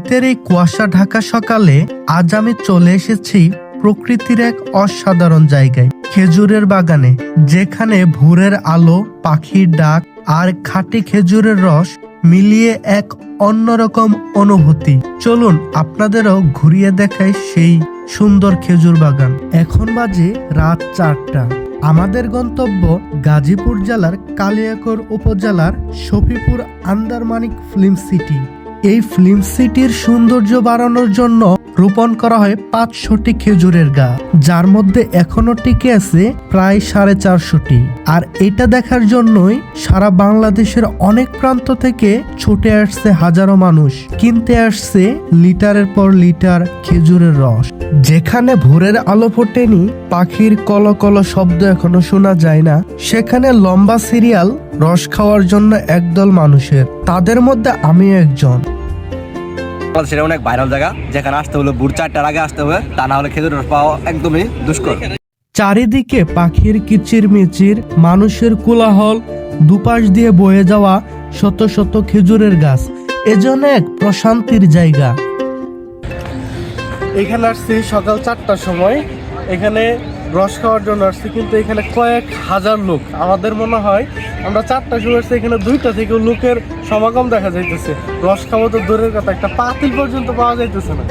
শীতের এই কুয়াশা ঢাকা সকালে আজ আমি চলে এসেছি প্রকৃতির এক অসাধারণ জায়গায়, খেজুরের বাগানে, যেখানে ভোরের আলো, পাখির ডাক আর খাঁটি খেজুরের রস মিলিয়ে এক অন্যরকম অনুভূতি। চলুন আপনাদেরও ঘুরিয়ে দেখাই সেই সুন্দর খেজুর বাগান। এখন বাজে রাত 4টা। আমাদের গন্তব্য গাজীপুর জেলার কালিয়াকৈর উপজেলার শফিপুর আন্দারমানিক ফিল্ম সিটি। এই ফিল্ম সিটির সৌন্দর্য বাড়ানোর জন্য রোপণ করা হয় 500টি খেজুরের গাছ, যার মধ্যে এখনো টিকে আছে প্রায় 450টি। আর এটা দেখার জন্যই সারা বাংলাদেশের অনেক প্রান্ত থেকে ছুটে আসছে হাজারো মানুষ, কিনতে আসছে লিটারের পর লিটার খেজুরের রস। যেখানে ভোরের আলো ফোটেনি, পাখির কলকল শব্দ এখনো শোনা যায় না, সেখানে লম্বা সিরিয়াল রস খাওয়ার জন্য একদল মানুষের। তাদের মধ্যে আমি একজন। সেটা অনেক ভাইরাল জায়গা, যেখানে আসতে হলে ভোর 4টার আগে আসতে হবে, তা না হলে খেজুর রস পাওয়া একদমই দুষ্কর। চারিদিকে পাখির কিচিরমিচির, মানুষের কোলাহল, দুপাশ দিয়ে বয়ে যাওয়া শত শত খেজুরের গাছ, এজন্য এক প্রশান্তির জায়গা। এখানে আসছি সকাল 4টার সময়, এখানে রস খাওয়ার জন্য আসছি, কিন্তু এখানে কয়েক হাজার লোক। আমাদের মনে হয় আমরা 4টার সময় আসছি, এখানে 2টা থেকে লোকের সমাগম দেখা যাইতেছে। রস খাওয়া তো দূরের কথা, একটা পাতিল পর্যন্ত পাওয়া যাইতেছে না।